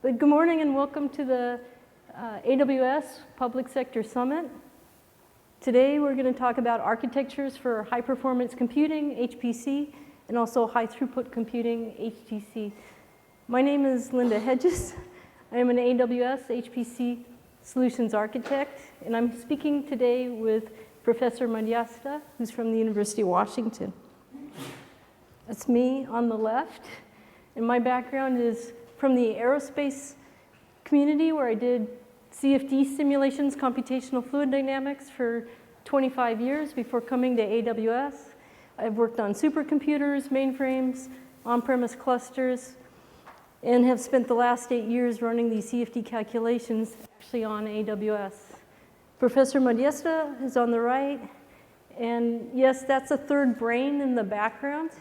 But good morning and welcome to the AWS Public Sector Summit. Today we're going to talk about architectures for high performance computing, HPC, and also high throughput computing, HTC. My name is Linda Hedges. I am an AWS HPC Solutions Architect, and I'm speaking today with Professor Madhyastha, who's from the University of Washington. That's me on the left, and my background is from the aerospace community where I did CFD simulations, computational fluid dynamics for 25 years before coming to AWS. I've worked on supercomputers, mainframes, on-premise clusters, and have spent the last 8 years running these CFD calculations actually on AWS. Professor Madhyastha is on the right, and yes, that's a third brain in the background.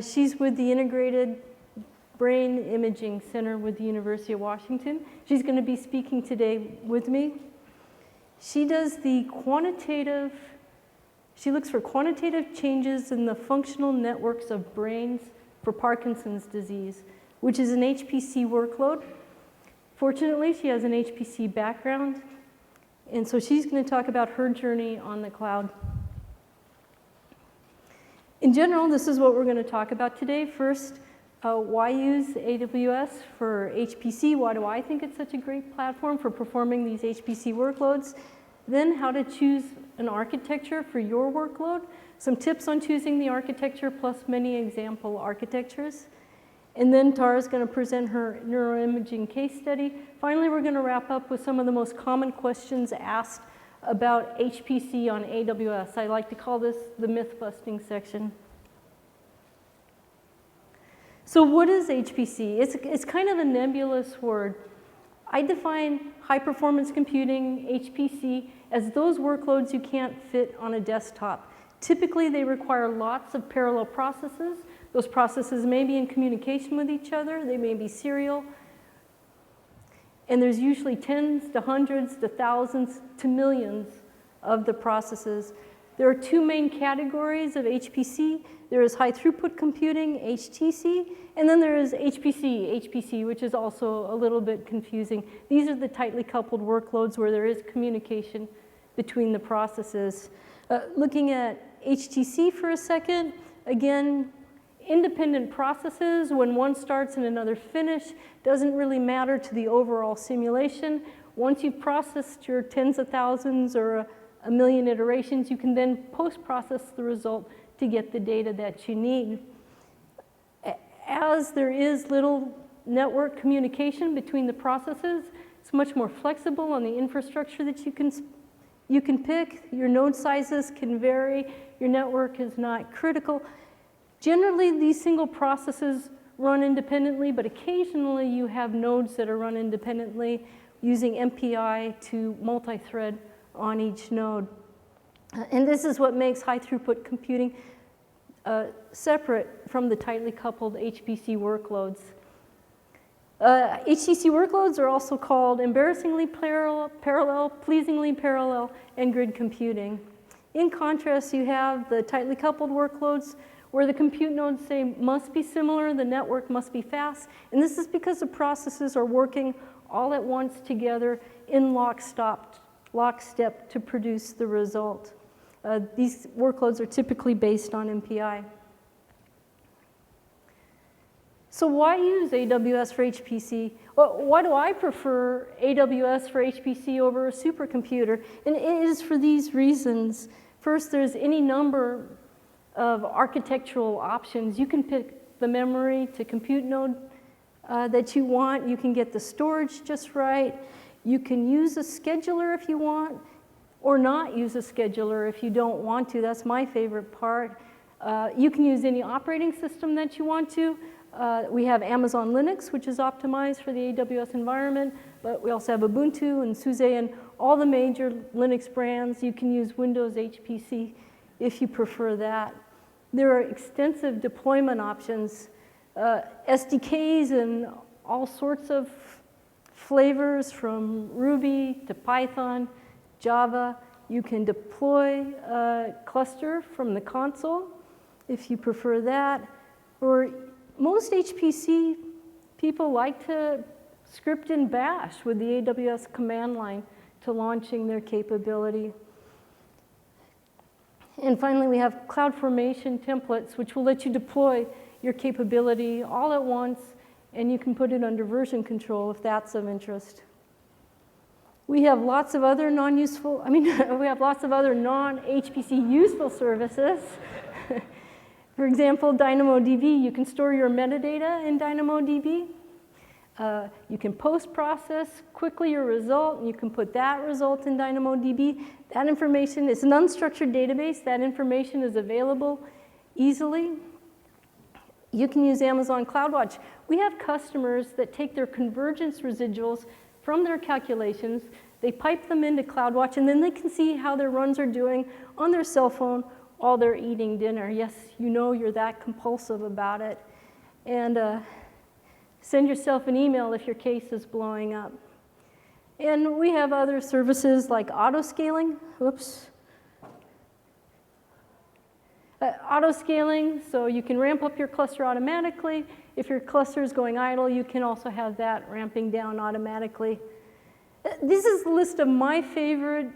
She's with the Integrated Brain Imaging Center with the University of Washington. She's going to be speaking today with me. She does the she looks for quantitative changes in the functional networks of brains for Parkinson's disease, which is an HPC workload. Fortunately, she has an HPC background, and so she's going to talk about her journey on the cloud. In general, this is what we're going to talk about today. First, why use AWS for HPC? Why do I think it's such a great platform for performing these HPC workloads? Then how to choose an architecture for your workload. Some tips on choosing the architecture plus many example architectures. And then Tara's going to present her neuroimaging case study. Finally, we're going to wrap up with some of the most common questions asked about HPC on AWS. I like to call this the myth-busting section. So what is HPC? It's kind of a nebulous word. I define high-performance computing, HPC, as those workloads you can't fit on a desktop. Typically, they require lots of parallel processes. Those processes may be in communication with each other. They may be serial. And there's usually tens to hundreds to thousands to millions of the processes. There are two main categories of HPC. There is high throughput computing, HTC, and then there is HPC, which is also a little bit confusing. These are the tightly coupled workloads where there is communication between the processes. Looking at HTC for a second, again, independent processes, when one starts and another finishes, doesn't really matter to the overall simulation. Once you've processed your tens of thousands or a million iterations, you can then post-process the result to get the data that you need. As there is little network communication between the processes, it's much more flexible on the infrastructure that you can pick. Your node sizes can vary. Your network is not critical. Generally, these single processes run independently, but occasionally you have nodes that are run independently using MPI to multi-thread on each node. And this is what makes high throughput computing separate from the tightly coupled HPC workloads. HTC workloads are also called embarrassingly parallel, pleasingly parallel, and grid computing. In contrast, you have the tightly coupled workloads where the compute nodes say must be similar, the network must be fast, and this is because the processes are working all at once together in lockstep to produce the result. These workloads are typically based on MPI. So why use AWS for HPC? Well, why do I prefer AWS for HPC over a supercomputer? And it is for these reasons. First, there's any number of architectural options. You can pick the memory to compute node that you want. You can get the storage just right. You can use a scheduler if you want, or not use a scheduler if you don't want to. That's my favorite part. You can use any operating system that you want to. We have Amazon Linux, which is optimized for the AWS environment, but we also have Ubuntu and SUSE and all the major Linux brands. You can use Windows HPC if you prefer that. There are extensive deployment options, SDKs and all sorts of flavors from Ruby to Python, Java. You can deploy a cluster from the console if you prefer that. Or most HPC people like to script in Bash with the AWS command line to launching their capability. And finally, we have CloudFormation templates, which will let you deploy your capability all at once, and you can put it under version control if that's of interest. We have lots of other non-useful, we have lots of other non-HPC useful services. For example, DynamoDB, you can store your metadata in DynamoDB. You can post-process quickly your result, and you can put that result in DynamoDB. That information is an unstructured database. That information is available easily. You can use Amazon CloudWatch. We have customers that take their convergence residuals from their calculations, they pipe them into CloudWatch, and then they can see how their runs are doing on their cell phone while they're eating dinner. Yes, you know you're that compulsive about it. And send yourself an email if your case is blowing up. And we have other services like auto-scaling. Auto-scaling, so you can ramp up your cluster automatically. If your cluster is going idle, you can also have that ramping down automatically. This is the list of my favorite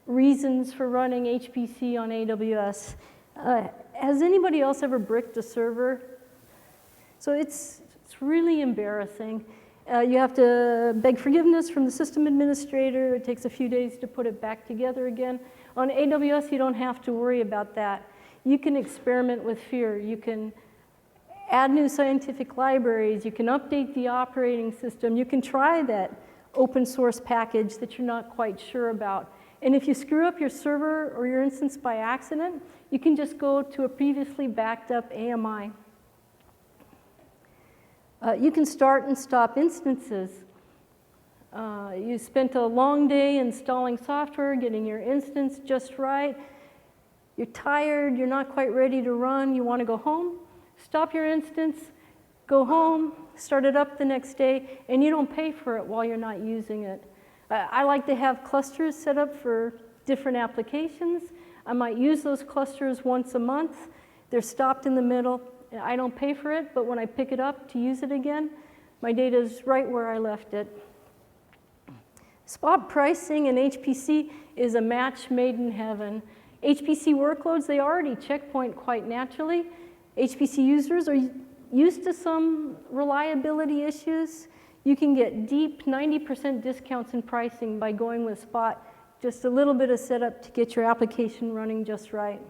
reasons for running HPC on AWS. Has anybody else ever bricked a server? So it's really embarrassing. You have to beg forgiveness from the system administrator. It takes a few days to put it back together again. On AWS, you don't have to worry about that. You can experiment with fear. You can add new scientific libraries. You can update the operating system. You can try that open source package that you're not quite sure about. And if you screw up your server or your instance by accident, you can just go to a previously backed up AMI. You can start and stop instances. You spent a long day installing software, getting your instance just right. You're tired, you're not quite ready to run, you want to go home. Stop your instance, go home, start it up the next day, and you don't pay for it while you're not using it. I like to have clusters set up for different applications. I might use those clusters once a month. They're stopped in the middle. I don't pay for it, but when I pick it up to use it again, my data is right where I left it. Spot pricing in HPC is a match made in heaven. HPC workloads, they already checkpoint quite naturally. HPC users are used to some reliability issues. You can get deep 90% discounts in pricing by going with Spot. Just a little bit of setup to get your application running just right.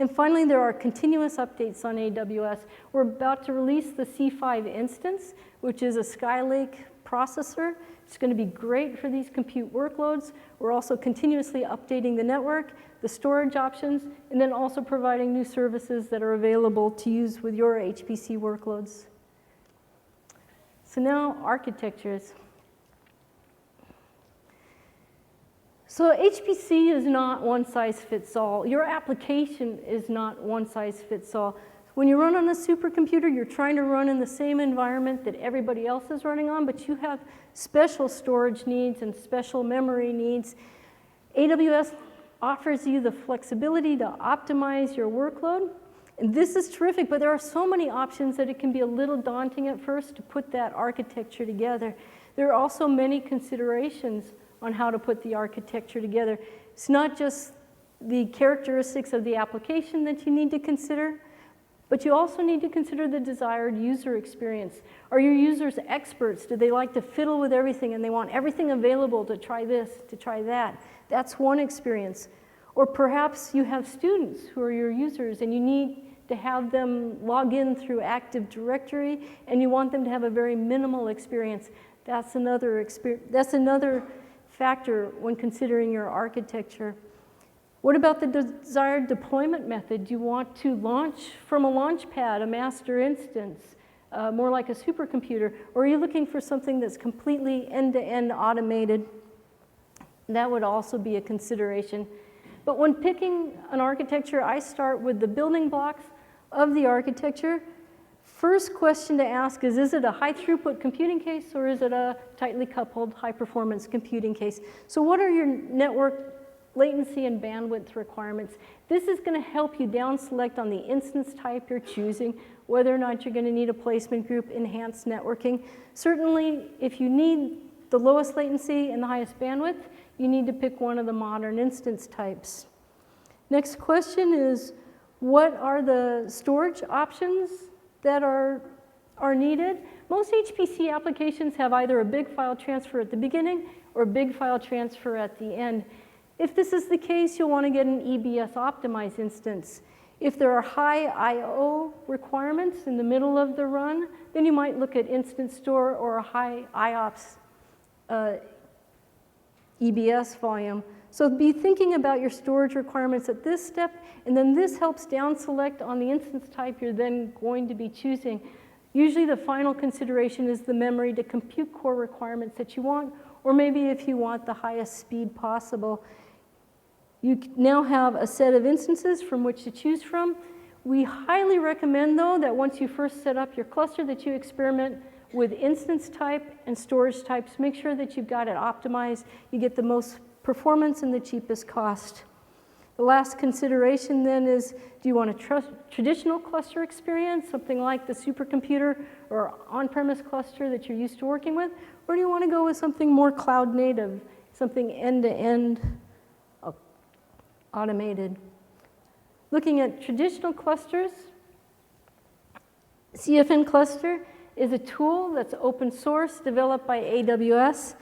And finally, there are continuous updates on AWS. We're about to release the C5 instance, which is a Skylake processor. It's going to be great for these compute workloads. We're also continuously updating the network, the storage options, and then also providing new services that are available to use with your HPC workloads. So now, architectures. So HPC is not one size fits all. Your application is not one size fits all. When you run on a supercomputer, you're trying to run in the same environment that everybody else is running on, but you have special storage needs and special memory needs. AWS offers you the flexibility to optimize your workload. And this is terrific, but there are so many options that it can be a little daunting at first to put that architecture together. There are also many considerations on how to put the architecture together. It's not just the characteristics of the application that you need to consider, but you also need to consider the desired user experience. Are your users experts? Do they like to fiddle with everything and they want everything available to try this, to try that? That's one experience. Or perhaps you have students who are your users and you need to have them log in through Active Directory and you want them to have a very minimal experience. That's another factor when considering your architecture. What about the desired deployment method? Do you want to launch from a launch pad, a master instance, more like a supercomputer? Or are you looking for something that's completely end-to-end automated? That would also be a consideration. But when picking an architecture, I start with the building blocks of the architecture. First question to ask is it a high throughput computing case or is it a tightly coupled high performance computing case? So what are your network latency and bandwidth requirements. This is going to help you down select on the instance type you're choosing, whether or not you're going to need a placement group, enhanced networking. Certainly, if you need the lowest latency and the highest bandwidth, you need to pick one of the modern instance types. Next question is, what are the storage options that are needed? Most HPC applications have either a big file transfer at the beginning or a big file transfer at the end. If this is the case, you'll want to get an EBS optimized instance. If there are high I/O requirements in the middle of the run, then you might look at Instant Store or a high IOPS EBS volume. So be thinking about your storage requirements at this step, and then this helps down select on the instance type you're then going to be choosing. Usually the final consideration is the memory to compute core requirements that you want, or maybe if you want the highest speed possible. You now have a set of instances from which to choose from. We highly recommend, though, that once you first set up your cluster, that you experiment with instance type and storage types. Make sure that you've got it optimized. You get the most performance and the cheapest cost. The last consideration then is, do you want a traditional cluster experience, something like the supercomputer or on-premise cluster that you're used to working with, or do you want to go with something more cloud native, something end-to-end automated? Looking at traditional clusters, CfnCluster is a tool that's open source, developed by AWS,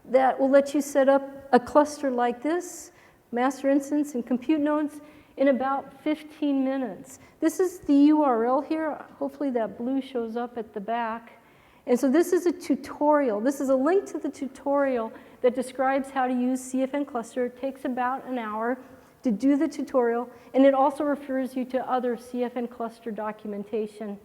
that will let you set up a cluster like this, master instance and compute nodes, in about 15 minutes. This is the URL here. Hopefully that blue shows up at the back. And so this is a tutorial. This is a link to the tutorial that describes how to use CfnCluster. It takes about an hour to do the tutorial, and it also refers you to other CfnCluster documentation.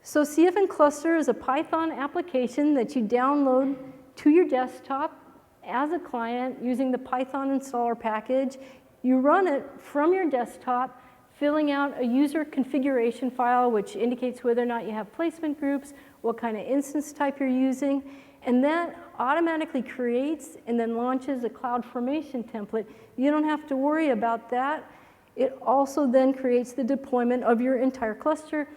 So CfnCluster is a Python application that you download to your desktop as a client using the Python installer package. You run it from your desktop, filling out a user configuration file, which indicates whether or not you have placement groups, what kind of instance type you're using, and that automatically creates and then launches a CloudFormation template. You don't have to worry about that. It also then creates the deployment of your entire cluster.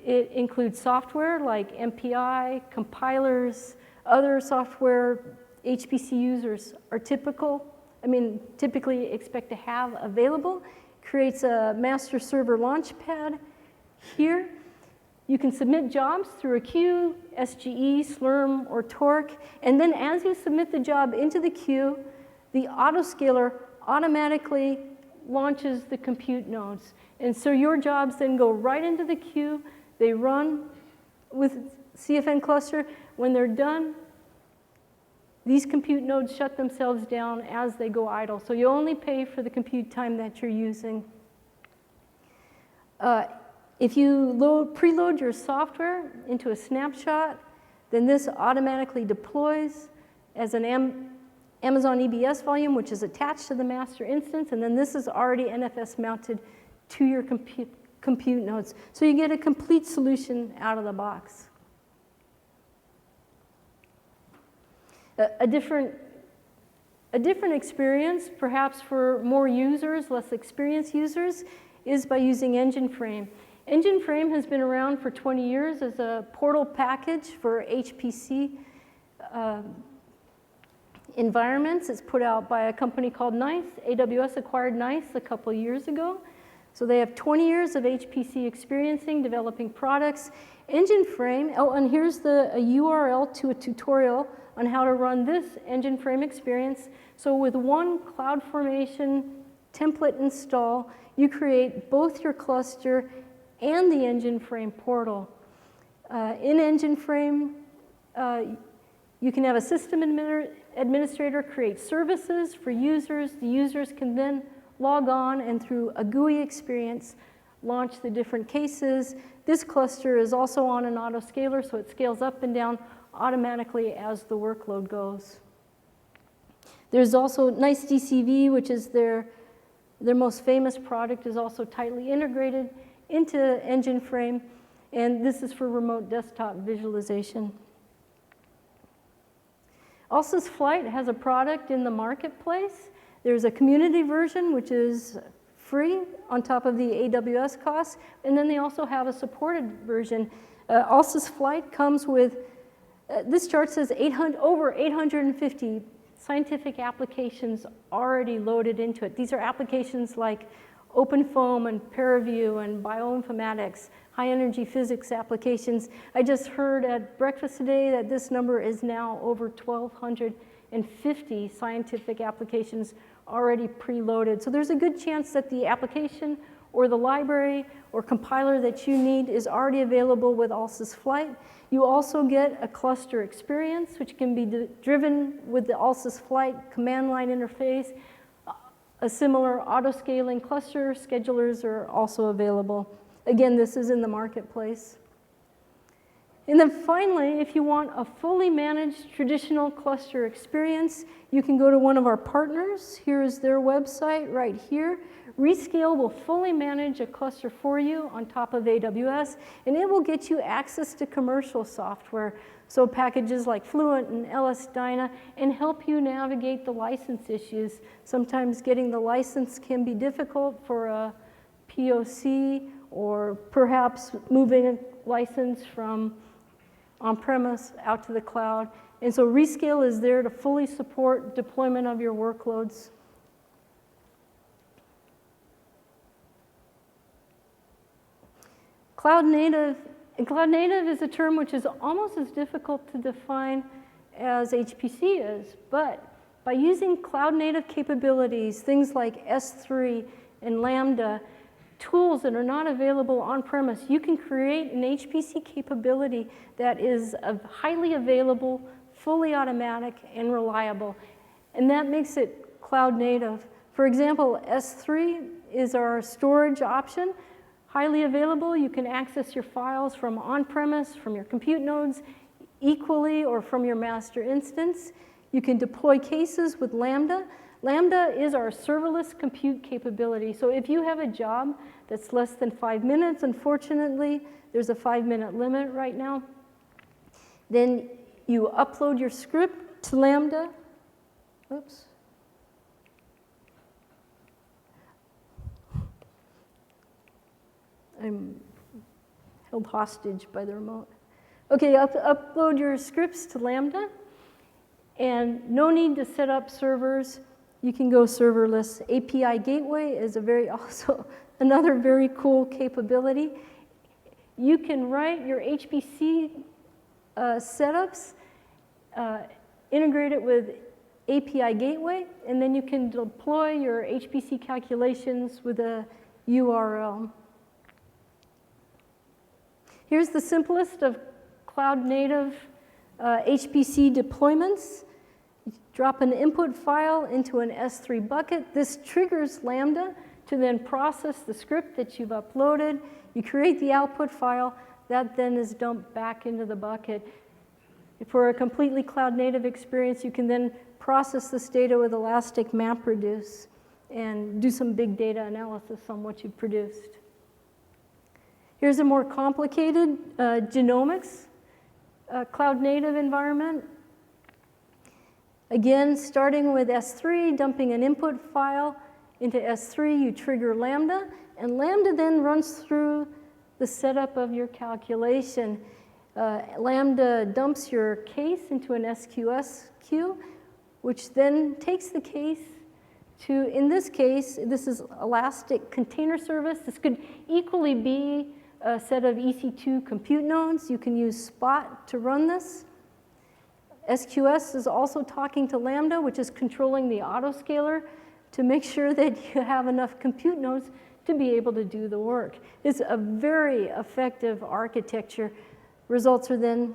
It includes software like MPI, compilers, other software HPC users are typically expect to have available. Creates a master server launchpad here. You can submit jobs through a queue, SGE, Slurm, or Torque, and then as you submit the job into the queue, the autoscaler automatically launches the compute nodes. And so your jobs then go right into the queue. They run with CfnCluster. When they're done, these compute nodes shut themselves down as they go idle. So you only pay for the compute time that you're using. If you preload your software into a snapshot, then this automatically deploys as an Amazon EBS volume, which is attached to the master instance, and then this is already NFS mounted to your compute nodes. So you get a complete solution out of the box. A different experience, perhaps for more users, less experienced users, is by using EnginFrame. EnginFrame has been around for 20 years as a portal package for HPC environments. It's put out by a company called NICE. AWS acquired NICE a couple years ago. So they have 20 years of HPC experience developing products. EnginFrame, oh, and here's a URL to a tutorial on how to run this EnginFrame experience. So with one CloudFormation template install, you create both your cluster and the EnginFrame portal. In EnginFrame, you can have a system administrator create services for users. The users can then log on and through a GUI experience, launch the different cases. This cluster is also on an autoscaler, so it scales up and down automatically as the workload goes. There's also NICE DCV, which is their most famous product, is also tightly integrated into EnginFrame, and this is for remote desktop visualization. Alces Flight has a product in the marketplace There's a community version, which is free on top of the AWS costs, and then they also have a supported version. Alces Flight comes with, this chart says over 850 scientific applications already loaded into it. These are applications like OpenFOAM and ParaView and bioinformatics, high energy physics applications. I just heard at breakfast today that this number is now over 1,250 scientific applications already preloaded. So there's a good chance that the application or the library or compiler that you need is already available with Alces Flight. You also get a cluster experience, which can be driven with the Alces Flight command line interface. A similar auto-scaling cluster schedulers are also available. Again, this is in the marketplace. And then finally, if you want a fully managed traditional cluster experience, you can go to one of our partners. Here is their website right here. Rescale will fully manage a cluster for you on top of AWS, and it will get you access to commercial software, so packages like Fluent and LS-DYNA, and help you navigate the license issues. Sometimes getting the license can be difficult for a POC, or perhaps moving a license from on-premise out to the cloud. And so Rescale is there to fully support deployment of your workloads. Cloud native is a term which is almost as difficult to define as HPC is, but by using cloud native capabilities, things like S3 and Lambda, tools that are not available on-premise, you can create an HPC capability that is highly available, fully automatic, and reliable. And that makes it cloud native. For example, S3 is our storage option. Highly available, you can access your files from on-premise, from your compute nodes equally, or from your master instance. You can deploy cases with Lambda. Lambda is our serverless compute capability. So if you have a job that's less than 5 minutes, unfortunately, there's a 5-minute limit right now, then you upload your script to Lambda. Oops. I'm held hostage by the remote. Okay, upload your scripts to Lambda, and no need to set up servers. You can go serverless. API gateway is also another very cool capability. You can write your HPC setups, integrate it with API gateway, and then you can deploy your HPC calculations with a URL. Here's the simplest of cloud-native HPC deployments. You drop an input file into an S3 bucket. This triggers Lambda to then process the script that you've uploaded. You create the output file. That then is dumped back into the bucket. For a completely cloud-native experience, you can then process this data with Elastic MapReduce and do some big data analysis on what you've produced. Here's a more complicated genomics cloud-native environment. Again, starting with S3, dumping an input file into S3, you trigger Lambda, and Lambda then runs through the setup of your calculation. Lambda dumps your case into an SQS queue, which then takes the case to, in this case, this is Elastic Container Service. This could equally be a set of EC2 compute nodes. You can use Spot to run this. SQS is also talking to Lambda, which is controlling the autoscaler to make sure that you have enough compute nodes to be able to do the work. It's a very effective architecture. Results are then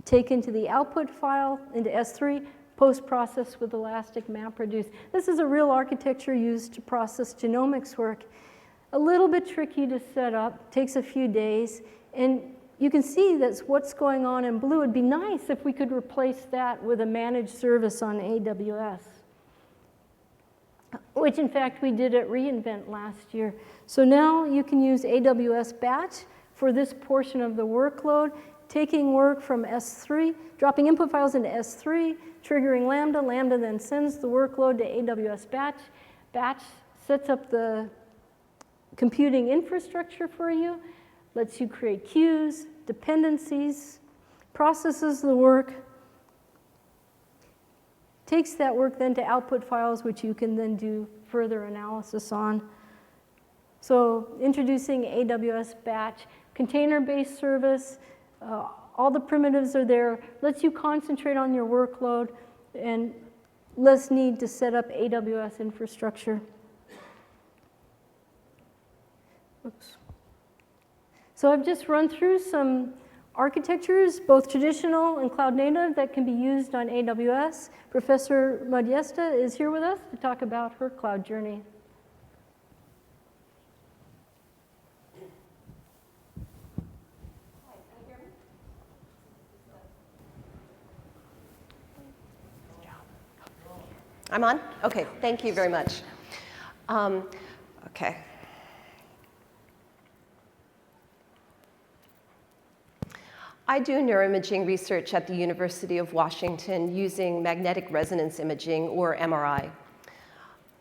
taken to the output file into S3, post-processed with Elastic MapReduce. This is a real architecture used to process genomics work. A little bit tricky to set up, takes a few days, and you can see that's what's going on in blue. It'd be nice if we could replace that with a managed service on AWS, which in fact we did at reInvent last year. So now you can use AWS Batch for this portion of the workload, taking work from S3, dropping input files into S3, triggering Lambda. Lambda then sends the workload to AWS Batch. Batch sets up the computing infrastructure for you, lets you create queues, dependencies, processes the work, takes that work then to output files, which you can then do further analysis on. So introducing AWS Batch, container-based service, all the primitives are there, lets you concentrate on your workload and less need to set up AWS infrastructure. Oops. So I've just run through some architectures, both traditional and cloud native, that can be used on AWS. Professor Madhyastha is here with us to talk about her cloud journey. Hi, can you hear me? I'm on? Okay, thank you very much. Okay. I do neuroimaging research at the University of Washington using magnetic resonance imaging, or MRI.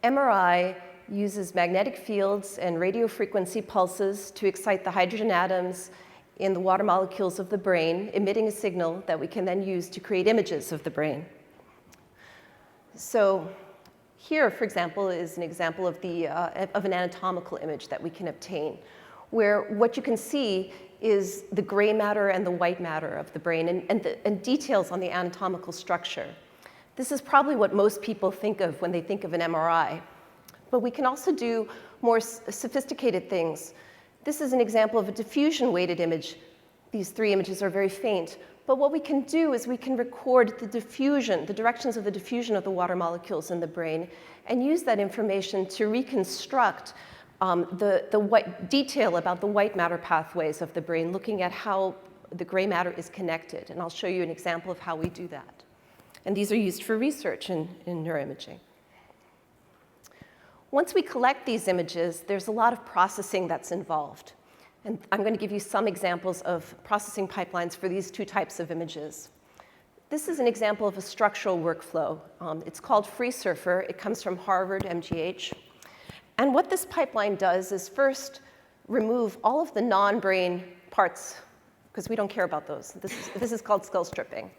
MRI uses magnetic fields and radio frequency pulses to excite the hydrogen atoms in the water molecules of the brain, emitting a signal that we can then use to create images of the brain. So here, for example, is an example of an anatomical image that we can obtain, where what you can see is the gray matter and the white matter of the brain and details on the anatomical structure. This is probably what most people think of when they think of an MRI. But we can also do more sophisticated things. This is an example of a diffusion-weighted image. These three images are very faint. But what we can do is we can record the diffusion, the directions of the diffusion of the water molecules in the brain, and use that information to reconstruct the white detail about the white matter pathways of the brain, looking at how the gray matter is connected. And I'll show you an example of how we do that. And these are used for research in neuroimaging. Once we collect these images, there's a lot of processing that's involved. And I'm going to give you some examples of processing pipelines for these two types of images. This is an example of a structural workflow. It's called FreeSurfer. It comes from Harvard MGH. And what this pipeline does is first remove all of the non-brain parts, because we don't care about those. This is called skull stripping.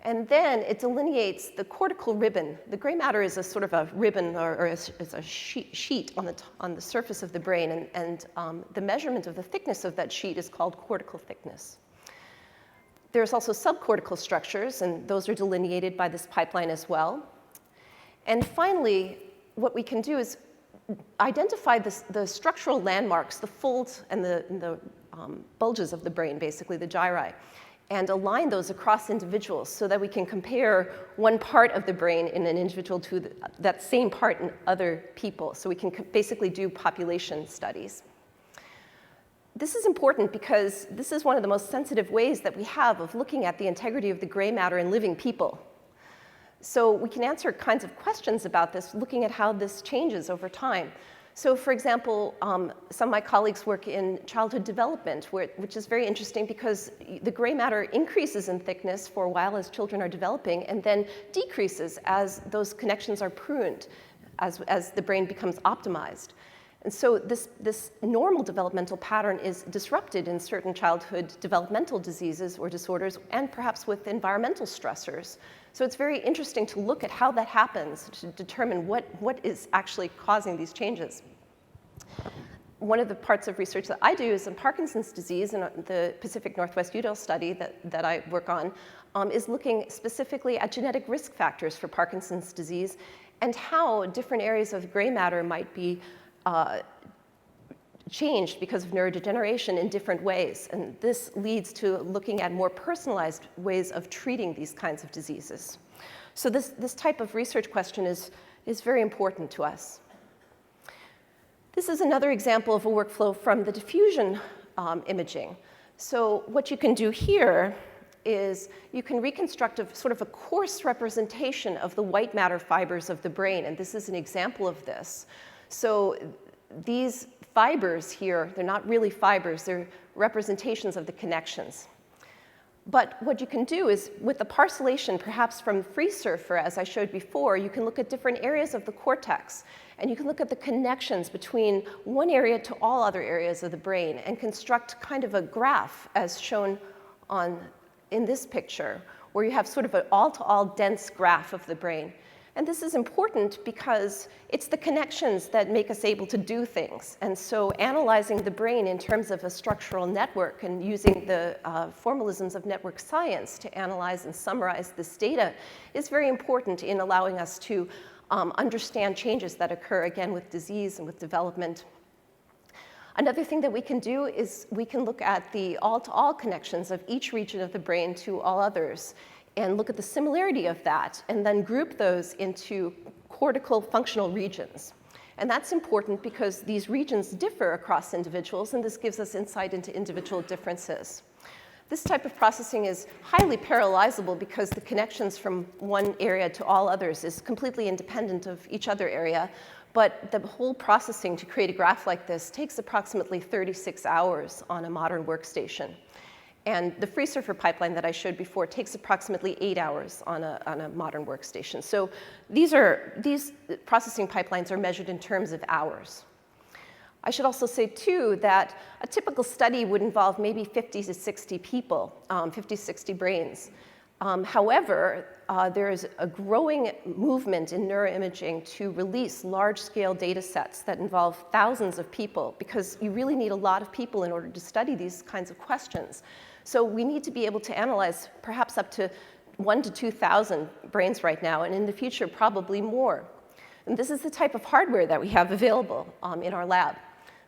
And then it delineates the cortical ribbon. The gray matter is a sort of a ribbon, or it's a sheet on the surface of the brain, and the measurement of the thickness of that sheet is called cortical thickness. There's also subcortical structures, and those are delineated by this pipeline as well. And finally, what we can do is identify the structural landmarks, the folds and the bulges of the brain, basically the gyri, and align those across individuals so that we can compare one part of the brain in an individual to that same part in other people. So we can basically do population studies. This is important because this is one of the most sensitive ways that we have of looking at the integrity of the gray matter in living people. So we can answer kinds of questions about this, looking at how this changes over time. So for example, some of my colleagues work in childhood development, which is very interesting because the gray matter increases in thickness for a while as children are developing, and then decreases as those connections are pruned, as the brain becomes optimized. And so this normal developmental pattern is disrupted in certain childhood developmental diseases or disorders, and perhaps with environmental stressors. So it's very interesting to look at how that happens to determine what is actually causing these changes. One of the parts of research that I do is in Parkinson's disease, and the Pacific Northwest UDEL study that I work on is looking specifically at genetic risk factors for Parkinson's disease and how different areas of gray matter might be changed because of neurodegeneration in different ways. And this leads to looking at more personalized ways of treating these kinds of diseases. So this type of research question is very important to us. This is another example of a workflow from the diffusion imaging. So what you can do here is you can reconstruct sort of a coarse representation of the white matter fibers of the brain. And this is an example of this. So these fibers here, they're not really fibers, they're representations of the connections. But what you can do is, with the parcellation, perhaps from FreeSurfer, as I showed before, you can look at different areas of the cortex, and you can look at the connections between one area to all other areas of the brain and construct kind of a graph, as shown in this picture, where you have sort of an all-to-all dense graph of the brain. And this is important because it's the connections that make us able to do things. And so analyzing the brain in terms of a structural network and using the formalisms of network science to analyze and summarize this data is very important in allowing us to understand changes that occur, again, with disease and with development. Another thing that we can do is we can look at the all-to-all connections of each region of the brain to all others, and look at the similarity of that, and then group those into cortical functional regions. And that's important because these regions differ across individuals, and this gives us insight into individual differences. This type of processing is highly parallelizable because the connections from one area to all others is completely independent of each other area, but the whole processing to create a graph like this takes approximately 36 hours on a modern workstation. And the FreeSurfer pipeline that I showed before takes approximately 8 hours on a modern workstation. So these processing pipelines are measured in terms of hours. I should also say, too, that a typical study would involve maybe 50 to 60 people, 50, 60 brains. However, there is a growing movement in neuroimaging to release large-scale data sets that involve thousands of people, because you really need a lot of people in order to study these kinds of questions. So we need to be able to analyze perhaps up to 1,000 to 2,000 brains right now, and in the future, probably more. And this is the type of hardware that we have available in our lab.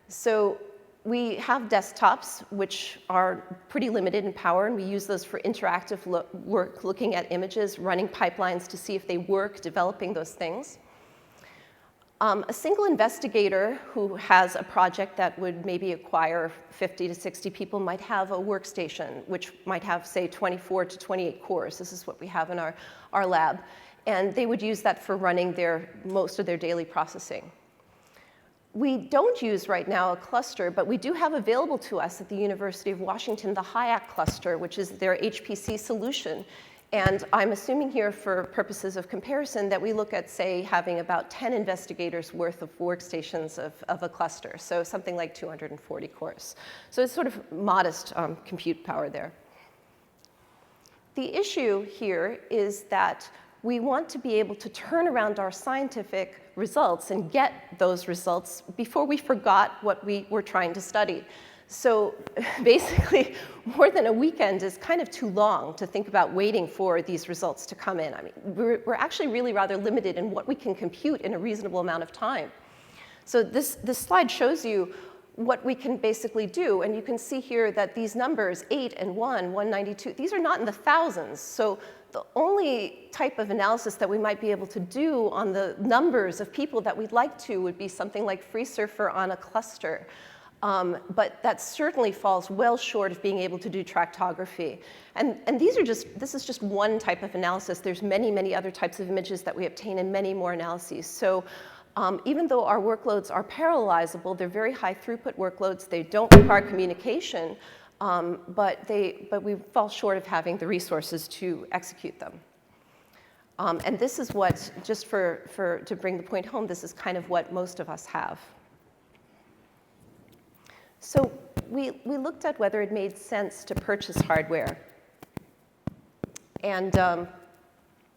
So we have desktops, which are pretty limited in power, and we use those for interactive work, looking at images, running pipelines to see if they work, developing those things. A single investigator who has a project that would maybe acquire 50 to 60 people might have a workstation, which might have, say, 24 to 28 cores. This is what we have in our lab. And they would use that for running most of their daily processing. We don't use right now a cluster, but we do have available to us at the University of Washington the HIAC cluster, which is their HPC solution. And I'm assuming here, for purposes of comparison, that we look at, say, having about 10 investigators worth of workstations of a cluster, so something like 240 cores. So it's sort of modest compute power there. The issue here is that we want to be able to turn around our scientific results and get those results before we forgot what we were trying to study. So basically, more than a weekend is kind of too long to think about waiting for these results to come in. I mean, we're actually really rather limited in what we can compute in a reasonable amount of time. So this slide shows you what we can basically do. And you can see here that these numbers, 8 and 1, 192, these are not in the thousands. So the only type of analysis that we might be able to do on the numbers of people that we'd like to would be something like FreeSurfer on a cluster. But that certainly falls well short of being able to do tractography. And this is just one type of analysis. There's many, many other types of images that we obtain and many more analyses. So even though our workloads are parallelizable, they're very high throughput workloads. They don't require communication, but we fall short of having the resources to execute them. And this is what, just to bring the point home, this is kind of what most of us have. So we looked at whether it made sense to purchase hardware. And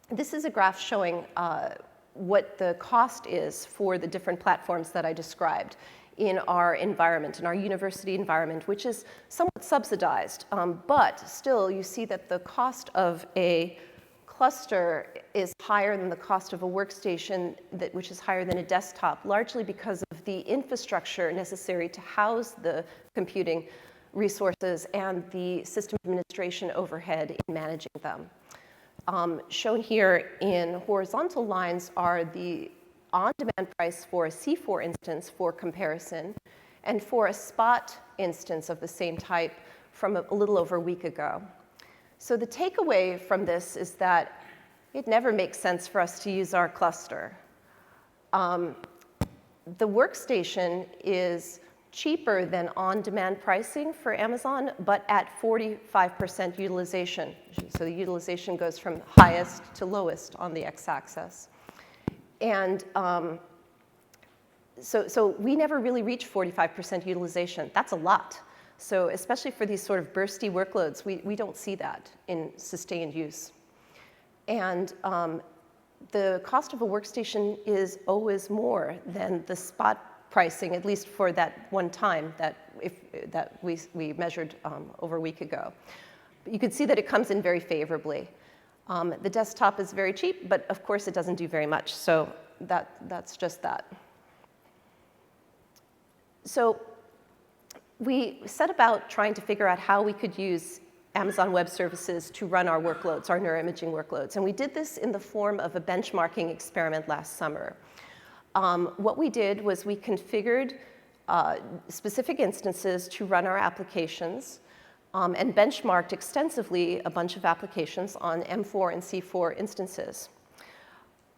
this is a graph showing what the cost is for the different platforms that I described in our environment, in our university environment, which is somewhat subsidized. But still, you see that the cost of a cluster is higher than the cost of a workstation, which is higher than a desktop, largely because of the infrastructure necessary to house the computing resources and the system administration overhead in managing them. Shown here in horizontal lines are the on-demand price for a C4 instance for comparison, and for a spot instance of the same type from a little over a week ago. So the takeaway from this is that it never makes sense for us to use our cluster. The workstation is cheaper than on-demand pricing for Amazon, but at 45% utilization. So the utilization goes from highest to lowest on the x-axis. And so we never really reach 45% utilization. That's a lot. So especially for these sort of bursty workloads, we don't see that in sustained use. And the cost of a workstation is always more than the spot pricing, at least for that one time that we measured over a week ago. But you can see that it comes in very favorably. The desktop is very cheap, but of course it doesn't do very much. So that's just that. So we set about trying to figure out how we could use Amazon Web Services to run our workloads, our neuroimaging workloads. And we did this in the form of a benchmarking experiment last summer. What we did was we configured specific instances to run our applications and benchmarked extensively a bunch of applications on M4 and C4 instances.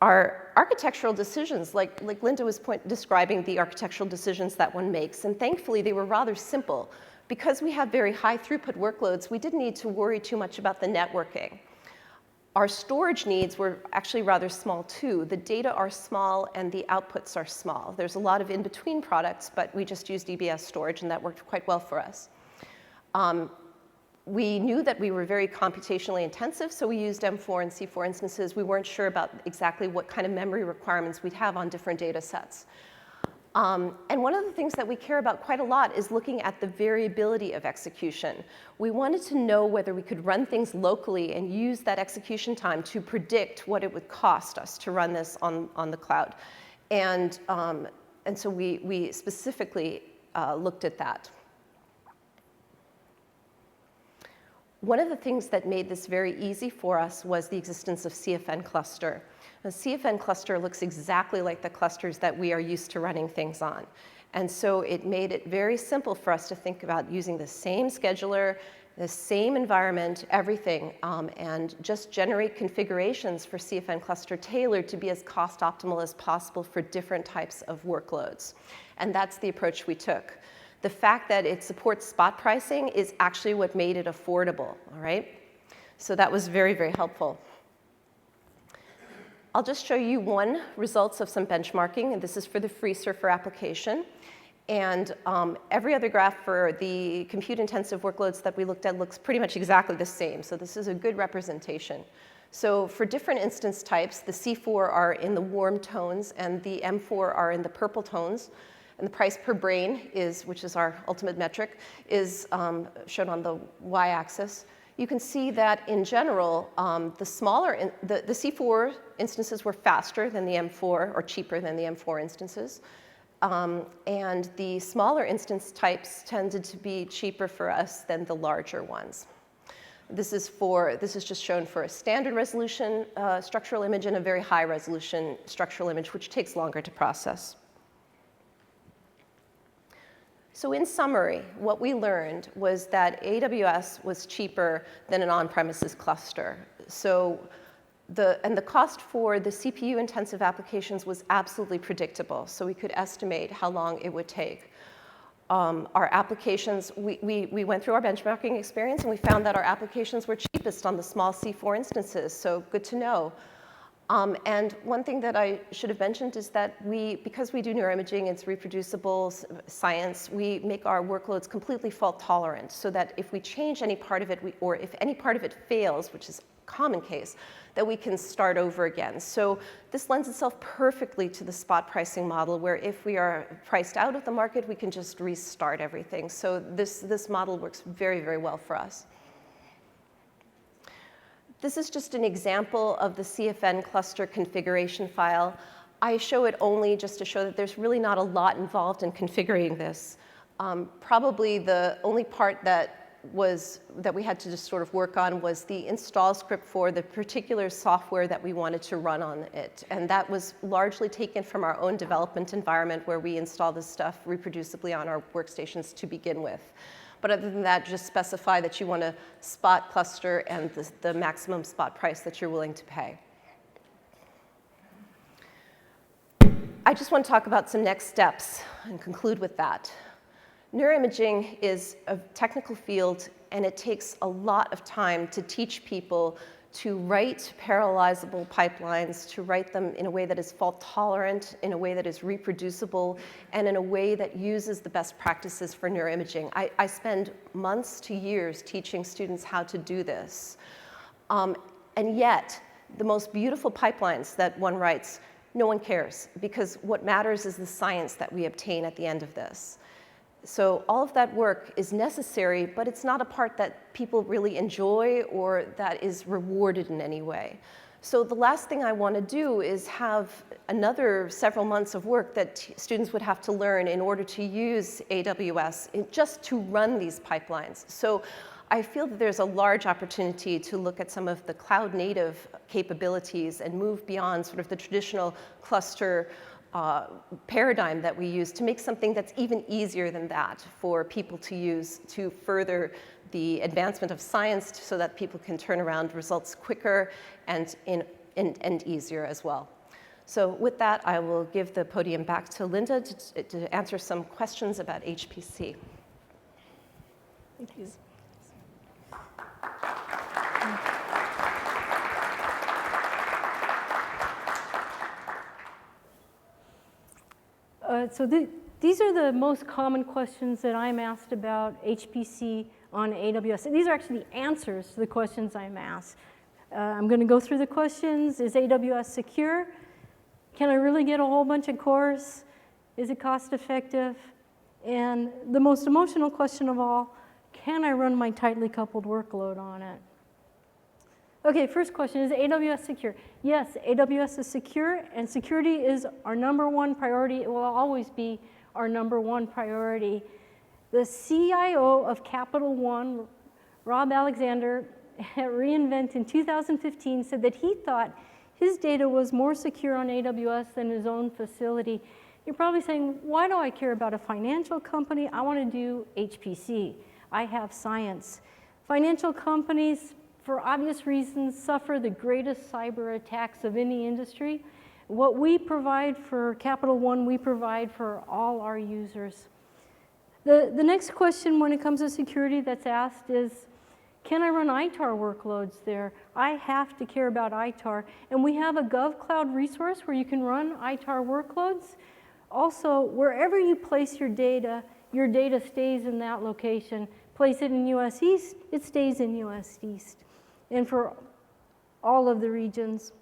Our architectural decisions, like Linda was describing the architectural decisions that one makes, and thankfully they were rather simple. Because we have very high throughput workloads, we didn't need to worry too much about the networking. Our storage needs were actually rather small too. The data are small and the outputs are small. There's a lot of in-between products, but we just used EBS storage and that worked quite well for us. We knew that we were very computationally intensive, so we used M4 and C4 instances. We weren't sure about exactly what kind of memory requirements we'd have on different data sets. And one of the things that we care about quite a lot is looking at the variability of execution. We wanted to know whether we could run things locally and use that execution time to predict what it would cost us to run this on the cloud. And so we specifically looked at that. One of the things that made this very easy for us was the existence of CfnCluster. The CfnCluster looks exactly like the clusters that we are used to running things on. And so it made it very simple for us to think about using the same scheduler, the same environment, everything, and just generate configurations for CfnCluster tailored to be as cost optimal as possible for different types of workloads. And that's the approach we took. The fact that it supports spot pricing is actually what made it affordable, all right? So that was very, very helpful. I'll just show you one results of some benchmarking, and this is for the FreeSurfer application. And every other graph for the compute-intensive workloads that we looked at looks pretty much exactly the same. So this is a good representation. So for different instance types, the C4 are in the warm tones, and the M4 are in the purple tones. And the price per brain is, which is our ultimate metric, is shown on the y-axis. You can see that in general, the C4 instances were faster than the M4, or cheaper than the M4 instances. And the smaller instance types tended to be cheaper for us than the larger ones. This is just shown for a standard resolution structural image and a very high resolution structural image, which takes longer to process. So in summary, what we learned was that AWS was cheaper than an on-premises cluster. So the cost for the CPU-intensive applications was absolutely predictable. So we could estimate how long it would take. Our applications, we went through our benchmarking experience, and we found that our applications were cheapest on the small C4 instances. So good to know. And one thing that I should have mentioned is that because we do neuroimaging, it's reproducible science, we make our workloads completely fault tolerant so that if we change any part of it, or if any part of it fails, which is a common case, that we can start over again. So this lends itself perfectly to the spot pricing model, where if we are priced out of the market, we can just restart everything. So this model works very, very well for us. This is just an example of the CfnCluster configuration file. I show it only just to show that there's really not a lot involved in configuring this. Probably the only part that we had to just sort of work on was the install script for the particular software that we wanted to run on it. And that was largely taken from our own development environment, where we install this stuff reproducibly on our workstations to begin with. But other than that, just specify that you want a spot cluster and the maximum spot price that you're willing to pay. I just want to talk about some next steps and conclude with that. Neuroimaging is a technical field, and it takes a lot of time to teach people to write parallelizable pipelines, to write them in a way that is fault tolerant, in a way that is reproducible, and in a way that uses the best practices for neuroimaging. I spend months to years teaching students how to do this. And yet, the most beautiful pipelines that one writes, no one cares, because what matters is the science that we obtain at the end of this. So all of that work is necessary, but it's not a part that people really enjoy or that is rewarded in any way. So the last thing I want to do is have another several months of work that students would have to learn in order to use AWS just to run these pipelines. So I feel that there's a large opportunity to look at some of the cloud-native capabilities and move beyond sort of the traditional cluster paradigm that we use to make something that's even easier than that for people to use to further the advancement of science so that people can turn around results quicker and easier as well. So with that, I will give the podium back to Linda to answer some questions about HPC. Thank you. So these are the most common questions that I'm asked about HPC on AWS. These are actually the answers to the questions I'm asked. I'm going to go through the questions. Is AWS secure? Can I really get a whole bunch of cores? Is it cost effective? And the most emotional question of all, can I run my tightly coupled workload on it? Okay, first question, is AWS secure? Yes, AWS is secure, and security is our #1 priority. It will always be our #1 priority. The CIO of Capital One, Rob Alexander, at reInvent in 2015 said that he thought his data was more secure on AWS than his own facility. You're probably saying, why do I care about a financial company? I want to do HPC. I have science. Financial companies, for obvious reasons, suffer the greatest cyber attacks of any industry. What we provide for Capital One, we provide for all our users. The next question when it comes to security that's asked is, can I run ITAR workloads there? I have to care about ITAR. And we have a GovCloud resource where you can run ITAR workloads. Also, wherever you place your data stays in that location. Place it in US East, it stays in US East. And for all of the regions.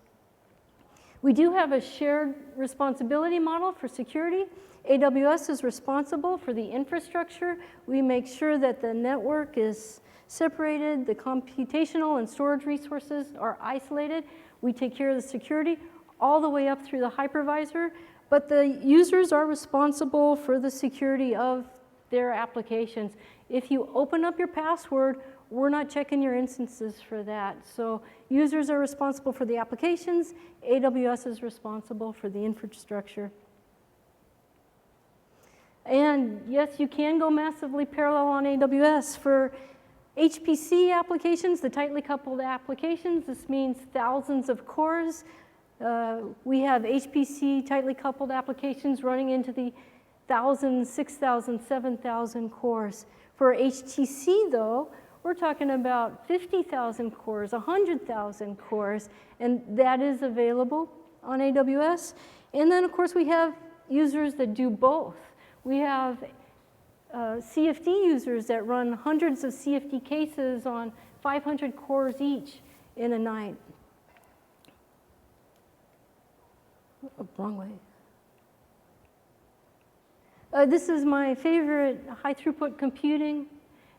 We do have a shared responsibility model for security. AWS is responsible for the infrastructure. We make sure that the network is separated, the computational and storage resources are isolated. We take care of the security all the way up through the hypervisor, but the users are responsible for the security of their applications. If you open up your password, we're not checking your instances for that. So users are responsible for the applications. AWS is responsible for the infrastructure. And yes, you can go massively parallel on AWS. For HPC applications, the tightly coupled applications, this means thousands of cores. We have HPC tightly coupled applications running into the 1,000, 6,000, 7,000 cores. For HTC, though, we're talking about 50,000 cores, 100,000 cores, and that is available on AWS. And then, of course, we have users that do both. We have CFD users that run hundreds of CFD cases on 500 cores each in a night. Oh, wrong way. This is my favorite high throughput computing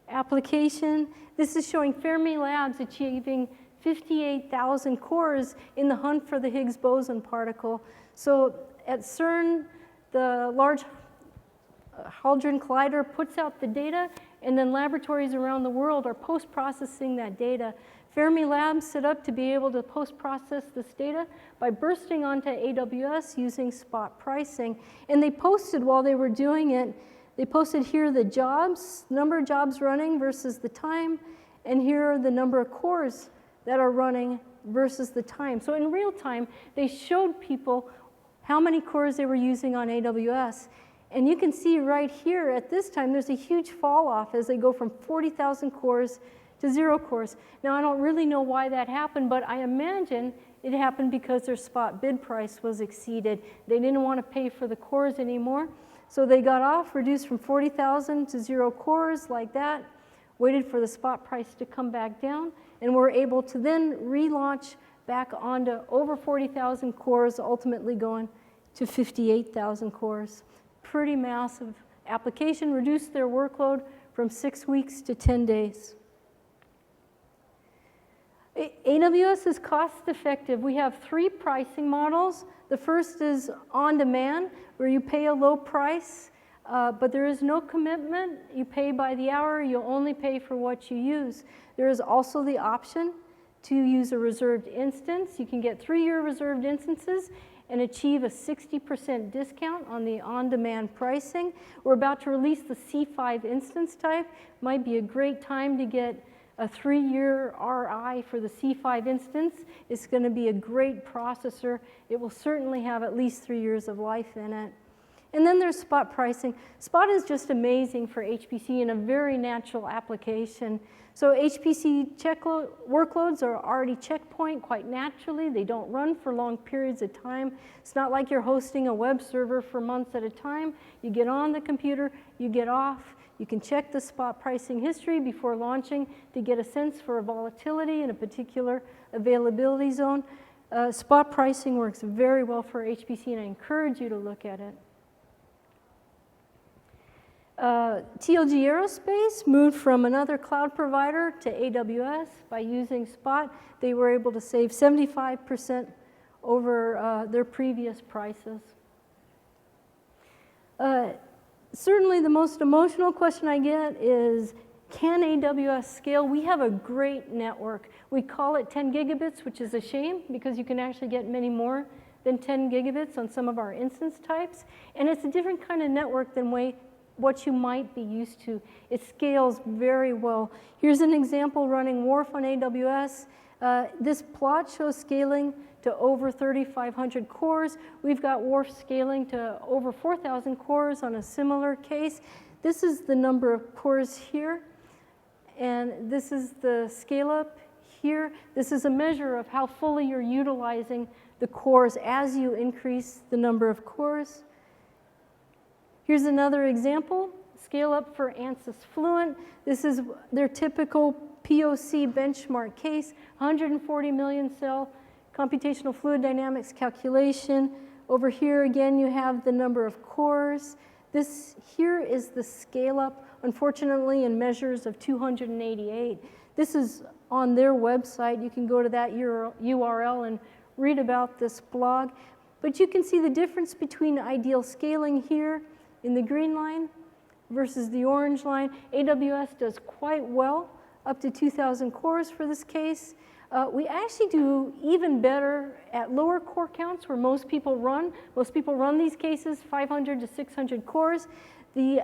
application. This is showing Fermi Labs achieving 58,000 cores in the hunt for the Higgs boson particle. So at CERN, the Large Hadron Collider puts out the data, and then laboratories around the world are post-processing that data. Fermi Labs set up to be able to post-process this data by bursting onto AWS using spot pricing. And they posted while they were doing it, they posted here the jobs, number of jobs running versus the time, and here are the number of cores that are running versus the time. So in real time, they showed people how many cores they were using on AWS. And you can see right here at this time, there's a huge fall off as they go from 40,000 cores to 0 cores. Now, I don't really know why that happened, but I imagine it happened because their spot bid price was exceeded. They didn't want to pay for the cores anymore. So they got off, reduced from 40,000 to 0 cores like that, waited for the spot price to come back down, and were able to then relaunch back onto over 40,000 cores, ultimately going to 58,000 cores. Pretty massive application, reduced their workload from 6 weeks to 10 days. AWS is cost effective. We have 3 pricing models. The first is on demand, where you pay a low price, but there is no commitment. You pay by the hour. You only pay for what you use. There is also the option to use a reserved instance. You can get 3-year reserved instances and achieve a 60% discount on the on-demand pricing. We're about to release the C5 instance type. Might be a great time to get a 3-year RI for the C5 instance. It's going to be a great processor. It will certainly have at least 3 years of life in it. And then there's spot pricing. Spot is just amazing for HPC in a very natural application. So HPC workloads are already checkpoint quite naturally. They don't run for long periods of time. It's not like you're hosting a web server for months at a time. You get on the computer, you get off. You can check the spot pricing history before launching to get a sense for a volatility in a particular availability zone. Spot pricing works very well for HPC, and I encourage you to look at it. TLG Aerospace moved from another cloud provider to AWS by using Spot. They were able to save 75% over their previous prices. Certainly the most emotional question I get is, can AWS scale? We have a great network. We call it 10 gigabits, which is a shame because you can actually get many more than 10 gigabits on some of our instance types. And it's a different kind of network than what you might be used to. It scales very well. Here's an example running Wharf on AWS. This plot shows scaling to over 3,500 cores. We've got Wharf scaling to over 4,000 cores on a similar case. This is the number of cores here, and this is the scale up here. This is a measure of how fully you're utilizing the cores as you increase the number of cores. Here's another example, scale up for ANSYS Fluent. This is their typical POC benchmark case, 140 million cell computational fluid dynamics calculation. Over here again you have the number of cores. This here is the scale up, unfortunately in measures of 288. This is on their website. You can go to that URL and read about this blog. But you can see the difference between ideal scaling here in the green line versus the orange line. AWS does quite well, up to 2,000 cores for this case. We actually do even better at lower core counts where most people run. Most people run these cases 500 to 600 cores. The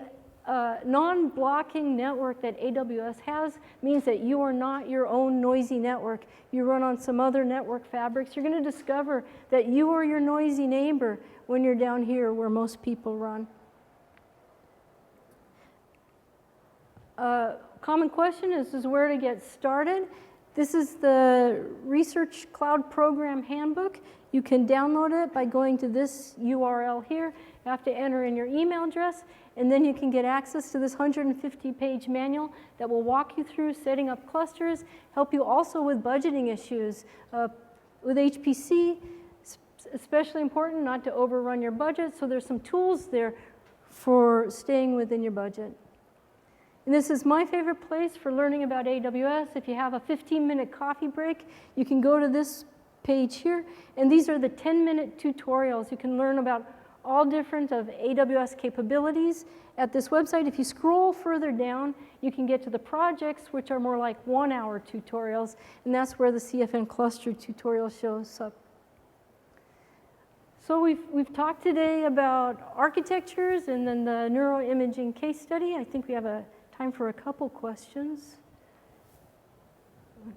non-blocking network that AWS has means that you are not your own noisy network. You run on some other network fabrics. You're going to discover that you are your noisy neighbor when you're down here where most people run. Common question is where to get started. This is the Research Cloud Program Handbook. You can download it by going to this URL here. You have to enter in your email address, and then you can get access to this 150-page manual that will walk you through setting up clusters, help you also with budgeting issues. With HPC, especially important not to overrun your budget, so there's some tools there for staying within your budget. And this is my favorite place for learning about AWS. If you have a 15-minute coffee break, you can go to this page here, and these are the 10-minute tutorials. You can learn about all different of AWS capabilities at this website. If you scroll further down, you can get to the projects, which are more like 1-hour tutorials, and that's where the CfnCluster tutorial shows up. So we've talked today about architectures and then the neuroimaging case study. I think we have time for a couple questions. How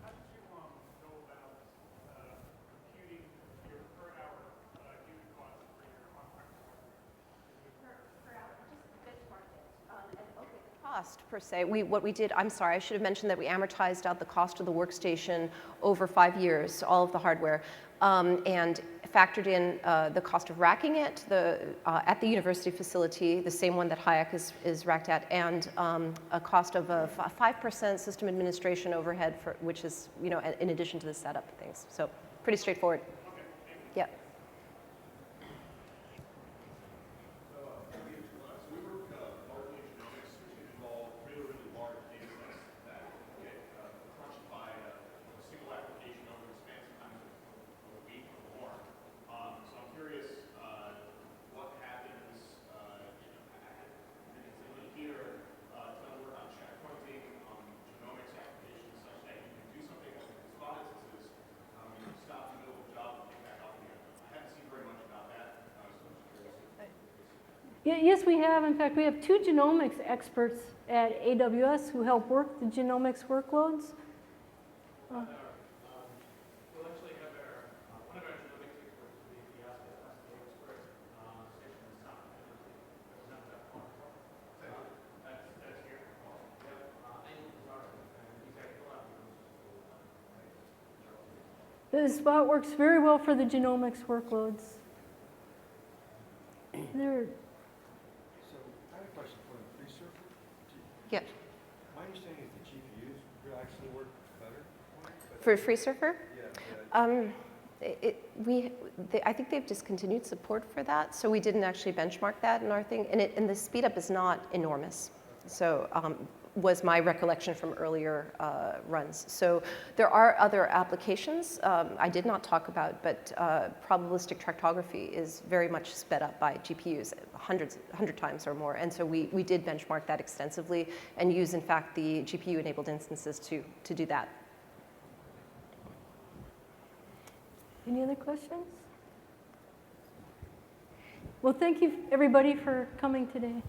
did you go about computing cost, per se. What we did, I'm sorry, I should have mentioned that we amortized out the cost of the workstation over 5 years, all of the hardware, and factored in the cost of racking it at the university facility, the same one that Hayek is racked at, and a cost of a 5% system administration overhead, which is, in addition to the setup things. So pretty straightforward. Yeah. Yes, we have. In fact, we have 2 genomics experts at AWS who help work the genomics workloads. We'll actually have one of our genomics experts be the Alces expert station in South That's here. This spot works very well for the genomics workloads. There. So I have a question for the FreeSurfer. Yeah. My understanding is the GPUs will actually work better For FreeSurfer? Yeah. I think they've discontinued support for that, so we didn't actually benchmark that in our thing, and the speed up is not enormous. So was my recollection from earlier runs. So there are other applications I did not talk about, but probabilistic tractography is very much sped up by GPUs, 100 times or more, and so we did benchmark that extensively and use, in fact, the GPU-enabled instances to do that. Any other questions? Well, thank you, everybody, for coming today.